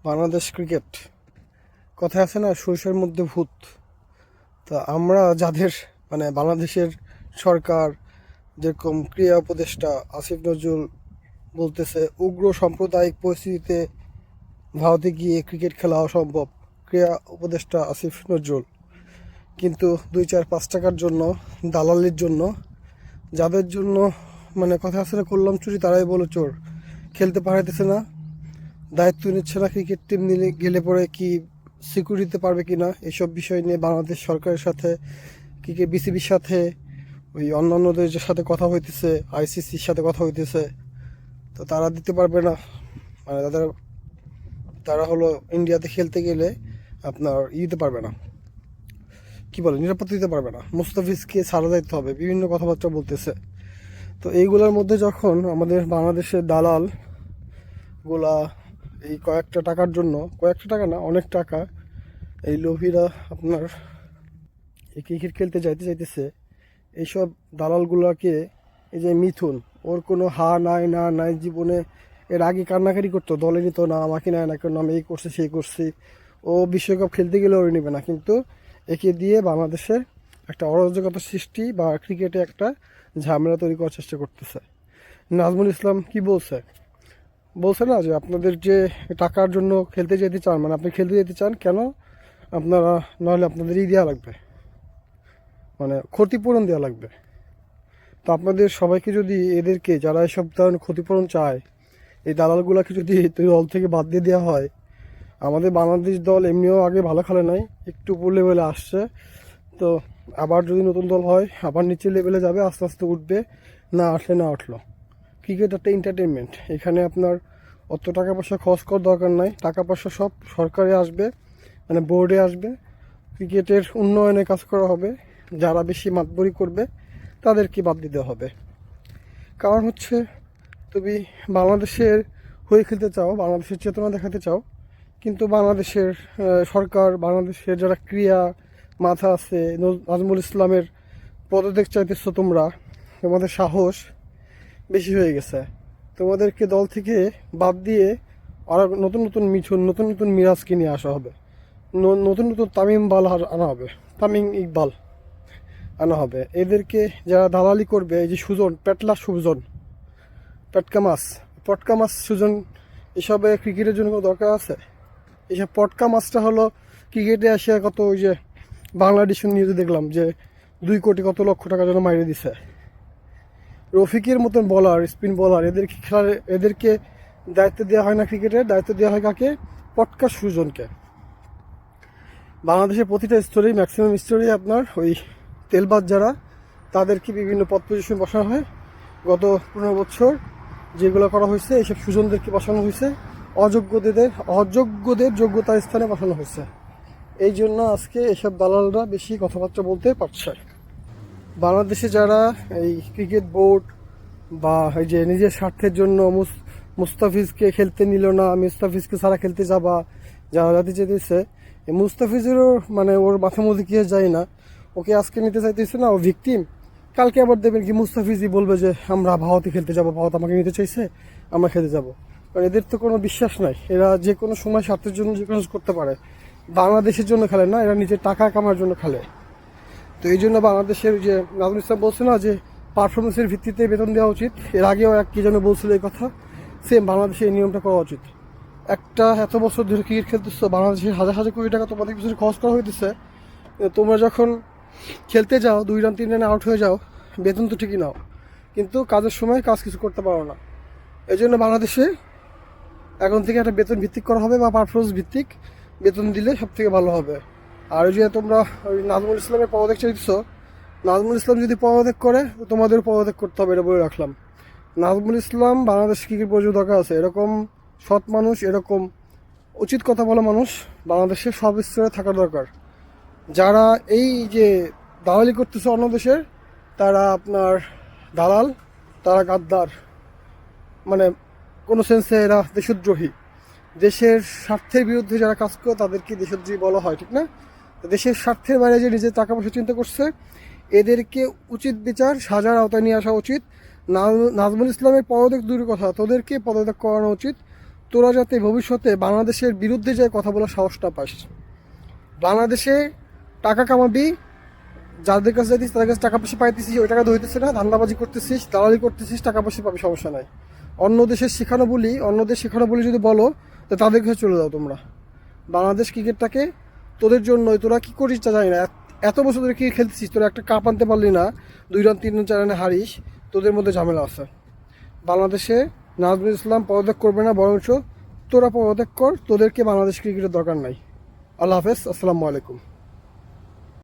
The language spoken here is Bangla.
বাংলাদেশ ক্রিকেট কথায় আছে না, সরিষার মধ্যে ভূত। তা আমরা যাদের বাংলাদেশের সরকার যেরকম ক্রীড়া উপদেষ্টা আসিফ নজরুল বলতেছে উগ্র সাম্প্রদায়িক পরিস্থিতিতে ভারতে গিয়ে ক্রিকেট খেলা অসম্ভব, ক্রীড়া উপদেষ্টা আসিফ নজরুল। কিন্তু 2-4-5 টাকার জন্য, দালালির জন্য, যাদের জন্য কথা আছে না, করলাম চুরি তারাই বলো চোর, খেলতে পারাইতেছে না, দায়িত্ব নিচ্ছে না, ক্রিকেট টিম নিলে গেলে পরে কি সিকিউরিটি দিতে পারবে কি না, এসব বিষয় নিয়ে বাংলাদেশ সরকারের সাথে, ক্রিকেট বিসিবির সাথে, ওই অন্যান্যদের সাথে কথা হইতেছে, আইসিসির সাথে কথা হইতেছে। তো তারা দিতে পারবে না, তারা হলো ইন্ডিয়াতে খেলতে গেলে আপনার দিতে পারবে না, কি বলে, নিরাপত্তা দিতে পারবে না, মুস্তাফিজকে ছাড়া যাইতে হবে, বিভিন্ন কথাবার্তা বলতেছে। তো এইগুলোর মধ্যে যখন আমাদের বাংলাদেশের দালাল গুলা এই কয়েকটা টাকার জন্য, কয়েকটা টাকা না, অনেক টাকা, এই লোভীরা আপনার এই ক্রিকেট খেলতে চাইতেছে, এইসব দালালগুলোকে, এই যে মিথুন, ওর কোনো নাই জীবনে। এর আগে কান্নাকারি করতো, দলে নিত না, আমাকে নেয় না কেন, আমি এই করছি সেই করছি, ও বিশ্বকাপ খেলতে গেলে ওর নেবে না। কিন্তু একে দিয়ে বাংলাদেশে একটা অরাজকতা সৃষ্টি বা ক্রিকেটে একটা ঝামেলা তৈরি করার চেষ্টা করতেছে। নাজমুল ইসলাম কি বলছে না যে আপনাদের যে টাকার জন্য খেলতে যেতে চান, আপনি খেলতে যেতে চান কেন, আপনারা নাহলে আপনাদেরই দেওয়া লাগবে, ক্ষতিপূরণ দেওয়া লাগবে। তো আপনাদের সবাইকে যদি এদেরকে, যারা এসব ধরনের ক্ষতিপূরণ চায়, এই দালালগুলোকে যদি দল থেকে বাদ দিয়ে দেওয়া হয়, আমাদের বাংলাদেশ দল এমনিও আগে ভালো খেলে নাই, একটু উপর লেভেলে আসছে, তো আবার যদি নতুন দল হয় আবার নিচের লেভেলে যাবে, আস্তে আস্তে উঠবে, না উঠলো। ক্রিকেট একটা এন্টারটেনমেন্ট, এখানে আপনার অত টাকা পয়সা খরচ করার দরকার নাই, টাকা পয়সা সব সরকারে আসবে, বোর্ডে আসবে, ক্রিকেটের উন্নয়নে কাজ করা হবে, যারা বেশি মাতবরি করবে তাদেরকে বাদ দিতে হবে। কারণ হচ্ছে, তুমি বাংলাদেশের হয়ে খেলতে চাও, বাংলাদেশের চেতনা দেখাতে চাও, কিন্তু বাংলাদেশের সরকার, বাংলাদেশের যারা ক্রীড়া মাথা আছে, নাজমুল ইসলামের পদত্যাগ চাইতেছো তোমরা, তোমাদের সাহস বেশি হয়ে গেছে। তোমাদেরকে দল থেকে বাদ দিয়ে আর নতুন নতুন মিঠুন, নতুন নতুন মিরাজকে নিয়ে আসা হবে, নতুন নতুন তামিম ইকবাল আনা হবে। এদেরকে যারা দালালি করবে, এই যে সুজন, পটকা মাছ সুজন, এসবে ক্রিকেটের জন্য কোনো দরকার আছে? এইসব পটকা মাছটা হলো ক্রিকেটে আসে কত, ওই যে বাংলাদেশ নিউজে দেখলাম যে 2 কোটি কত লক্ষ টাকা যেন মাইরে দিছে। রফিকের মতন বলার, স্পিন বলার, এদেরকে দায়িত্ব দেওয়া হয় না, ক্রিকেটের দায়িত্ব দেওয়া হয় কাকে? পটকা সুজনকে। বাংলাদেশের প্রতিটা স্তরেই, ম্যাক্সিমাম স্তরেই আপনার ওই তেলবাজ যারা, তাদেরকে বিভিন্ন পদ পজিশন বসানো হয়। গত 15 বছর যেগুলো করা হয়েছে, এইসব সুজনদেরকে বসানো হয়েছে, অযোগ্যদের যোগ্যতার স্থানে বসানো হয়েছে। এই জন্য আজকে এসব দালালরা বেশি কথাবার্তা বলতে পারছে। বাংলাদেশে যারা এই ক্রিকেট বোর্ড বা এই যে নিজের স্বার্থের জন্য মুস্তাফিজকে খেলতে নিল না, মুস্তাফিজকে ছাড়া খেলতে যাবা, যারা জাতি চেয়েছে, মুস্তাফিজেরও ওর মাথা মধ্যে কি যায় না, ওকে আজকে নিতে চাইতেছে না, ও ভিকটিম। কালকে আবার দেবেন কি, মুস্তাফিজই বলবে যে আমরা ভারতে খেলতে যাবো, ভারত আমাকে নিতে চাইছে, আমরা খেলতে যাবো। কারণ এদের তো কোনো বিশ্বাস নাই, এরা যে কোনো সময় স্বার্থের জন্য যে কোনো করতে পারে। বাংলাদেশের জন্য খেলে না, এরা নিজের টাকা কামার জন্য খেলে। তো এই জন্য বাংলাদেশের যে নাজমুল ইসলাম বলছে না যে পারফরমেন্সের ভিত্তিতে বেতন দেওয়া উচিত, এর আগেও কি যেন বলছিল এই কথা, সেম বাংলাদেশে এই নিয়মটা করা উচিত। একটা এত বছর ধরে ক্রিকেট খেলতেছো, বাংলাদেশের হাজার হাজার কোটি টাকা তোমাদের পিছনে খরচ করা হইতেছে, তোমরা যখন খেলতে যাও 2 রান 3 রানে আউট হয়ে যাও, বেতন তো ঠিকই নাও, কিন্তু কাজের সময় কাজ কিছু করতে পারো না। এই জন্য বাংলাদেশে এখন থেকে একটা বেতন ভিত্তিক করা হবে, বা পারফরমেন্স ভিত্তিক বেতন দিলে সব থেকে ভালো হবে। আর ওই যে তোমরা ওই নাজমুল ইসলামের পদত্যাগ চাইছো, নাজমুল ইসলাম যদি পদত্যাগ করে, তোমাদের পদত্যাগ করতে হবে, এটা বলে রাখলাম। নাজমুল ইসলাম বাংলাদেশ ক্রিকেট বোর্ডের দরকার আছে, এরকম সৎ মানুষ, এরকম উচিত কথা বলা মানুষ বাংলাদেশের সব স্তরে থাকার দরকার। যারা এই যে দালালি করতেছে অন্য দেশের, তারা আপনার দালাল, তারা গাদ্দার, কোনো সেন্সে এরা দেশদ্রোহী। দেশের স্বার্থের বিরুদ্ধে যারা কাজ করে তাদেরকে দেশদ্রোহী বলা হয়, ঠিক না? দেশের স্বার্থের বাইরে যে নিজের টাকা পয়সা চিন্তা করছে, এদেরকে উচিত বিচার, সাজার আওতায় নিয়ে আসা উচিত। নাজমুল ইসলামের পদত্যাগ দূরের কথা, তোদেরকে পদত্যাগ করানো উচিত। তোরা যাতে ভবিষ্যতে বাংলাদেশের বিরুদ্ধে যে কথা বলার সাহসটা পাস। বাংলাদেশে টাকা কামাবি, যাদের কাছে যাইতিস তাদের কাছে টাকা পয়সা পাইতেছিস, ওই টাকা তো হইতেছে না, ধান্দাবাজি করতেছিস, দালালি করতেছিস, টাকা পয়সা পাবি, সমস্যা নাই। অন্য দেশের শেখানো বলি যদি বলো তো তাদের কাছে চলে যাও তোমরা। বাংলাদেশ ক্রিকেটটাকে তোদের জন্যই, তোরা কি করিস তা জানি না, এত বছর ধরে ক্রিকেট খেলতেছিস, তোরা একটা কাপ আনতে পারলি না, 2 রান 3 রান 4 রানে হারিস, তোদের মধ্যে ঝামেলা আছে। বাংলাদেশে নাজমুল ইসলাম পদত্যাগ করবে না, বরঞ্চ তোরা পদত্যাগ কর, তোদেরকে বাংলাদেশ ক্রিকেটের দরকার নাই। আল্লাহ হাফেজ, আসসালামু আলাইকুম।